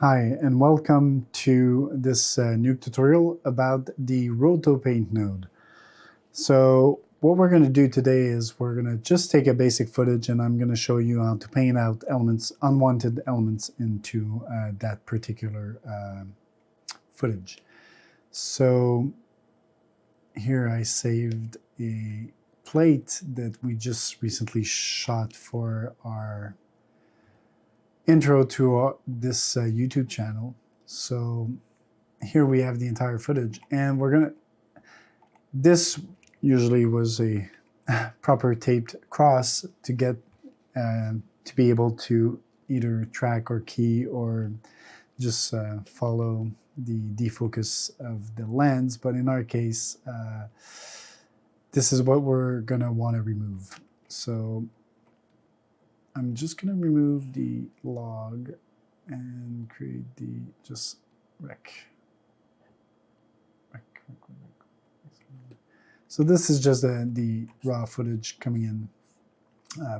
Hi, and welcome to this new tutorial about the Roto Paint node. So what we're going to do today is we're going to just take a basic footage and I'm going to show you how to paint out elements, unwanted elements into that particular footage. So here I saved a plate that we just recently shot for our intro to this YouTube channel. So here we have the entire footage, and this usually was a proper taped cross to get to be able to either track or key or just follow the defocus of the lens. But in our case, this is what we're gonna want to remove. So I'm just gonna remove the log and create the just rec. So this is just the raw footage coming in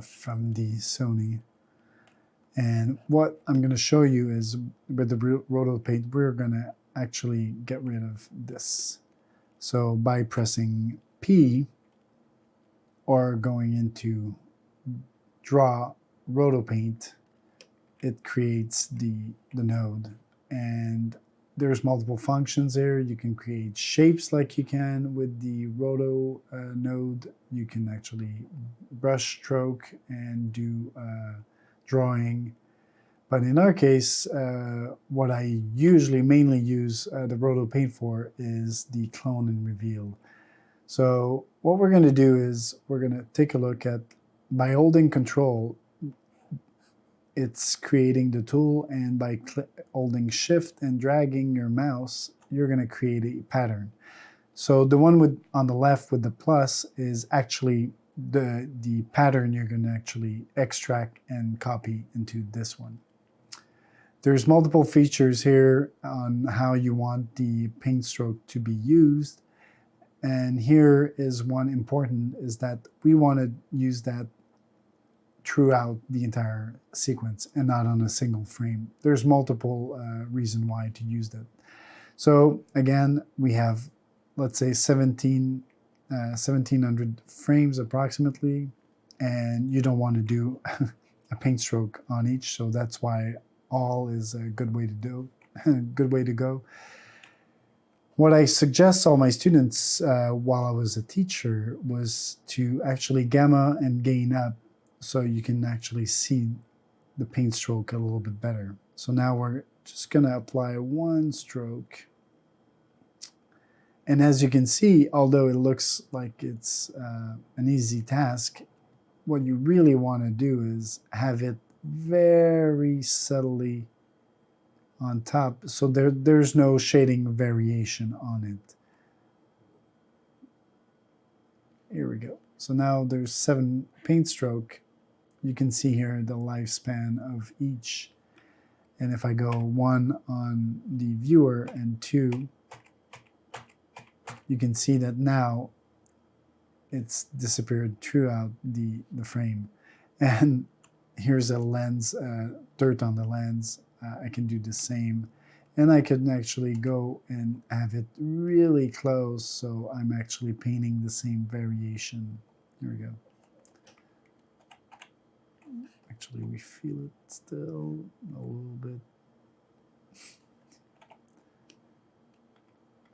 from the Sony. And what I'm going to show you is with the Roto Paint, we're going to actually get rid of this. So by pressing P or going into Draw Roto Paint, it creates the node. And there's multiple functions there. You can create shapes like you can with the Roto node. You can actually brush stroke and do drawing. But in our case, what I usually mainly use the Roto Paint for is the clone and reveal. So what we're going to do is we're going to take a look at, by holding Control, it's creating the tool, and by holding Shift and dragging your mouse, you're going to create a pattern. So the one on the left with the plus is actually the pattern you're going to actually extract and copy into this one. There's multiple features here on how you want the paint stroke to be used. And here is one important, is that we want to use that throughout the entire sequence and not on a single frame. There's multiple reasons why to use that. So again, we have, let's say 1700 frames approximately, and you don't want to do a paint stroke on each, so that's why all is a good way to do, good way to go. What I suggest all my students while I was a teacher was to actually gamma and gain up, so you can actually see the paint stroke a little bit better. So now we're just going to apply one stroke. And as you can see, although it looks like it's an easy task, what you really want to do is have it very subtly on top, so there's no shading variation on it. Here we go. So now there's 7 paint stroke. You can see here the lifespan of each. And if I go 1 on the viewer and 2, you can see that now it's disappeared throughout the frame. And here's a lens, dirt on the lens. I can do the same. And I can actually go and have it really close, so I'm actually painting the same variation. There we go. Actually, we feel it still a little bit.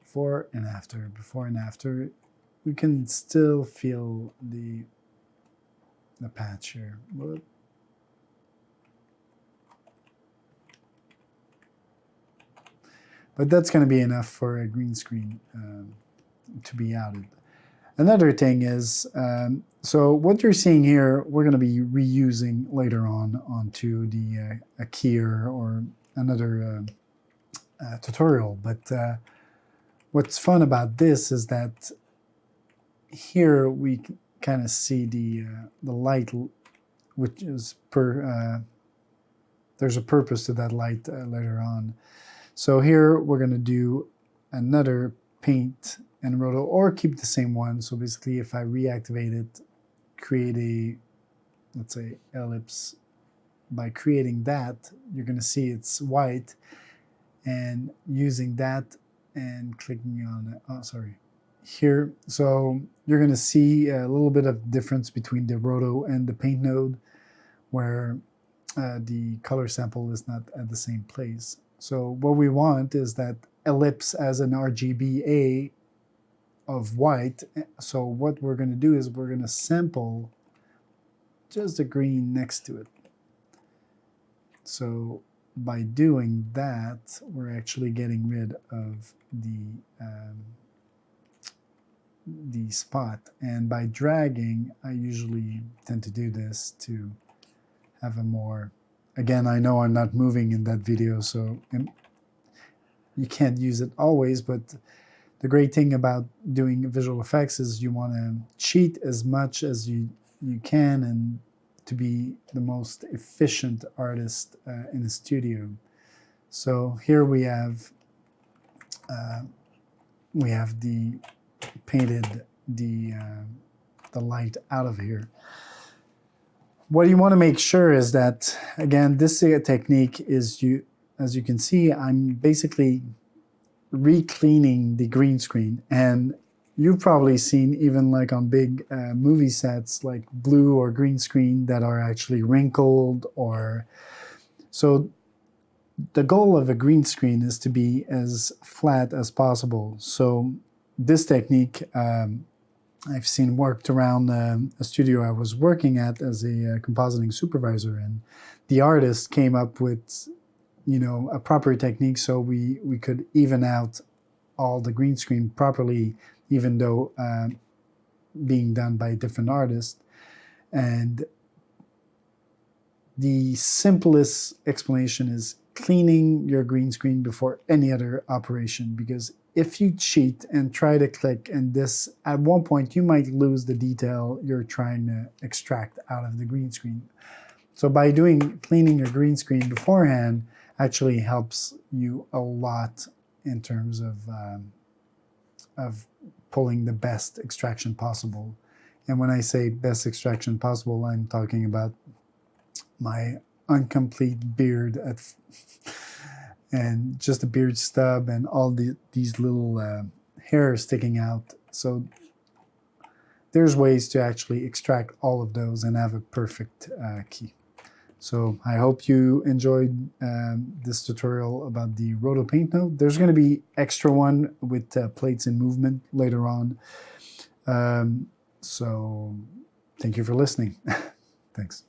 Before and after, we can still feel the patch here. But that's going to be enough for a green screen to be outed. Another thing is, so what you're seeing here, we're going to be reusing later on onto the a keyer or another tutorial. But what's fun about this is that here we kind of see the light, which is there's a purpose to that light later on. So here we're going to do another paint and Roto, or keep the same one. So basically, if I reactivate it, create a, let's say, ellipse. By creating that, you're going to see it's white. and using that and clicking on, oh, sorry, here. So you're going to see a little bit of difference between the Roto and the paint node, where the color sample is not at the same place. So what we want is that ellipse as an RGBA of white. So what we're going to do is we're going to sample just the green next to it. So by doing that, we're actually getting rid of the spot. And by dragging, I usually tend to do this to have a more, again, I know I'm not moving in that video, so you can't use it always, but the great thing about doing visual effects is you want to cheat as much as you can and to be the most efficient artist in the studio. So here we have painted the light out of here. What you want to make sure is that, again, this technique is, as you can see, I'm basically re-cleaning the green screen. And you've probably seen, even like on big movie sets, like blue or green screen that are actually wrinkled, or so the goal of a green screen is to be as flat as possible. So this technique I've seen worked around a studio I was working at as a compositing supervisor, and the artist came up with, you know, a proper technique so we could even out all the green screen properly, even though being done by a different artist. And the simplest explanation is cleaning your green screen before any other operation, because if you cheat and try to click and this, at one point you might lose the detail you're trying to extract out of the green screen. So by cleaning your green screen beforehand actually helps you a lot in terms of pulling the best extraction possible. And when I say best extraction possible, I'm talking about my incomplete beard and just a beard stub and all these little hairs sticking out. So there's ways to actually extract all of those and have a perfect key. So I hope you enjoyed this tutorial about the Roto paint node. There's going to be extra one with plates in movement later on. So thank you for listening. Thanks.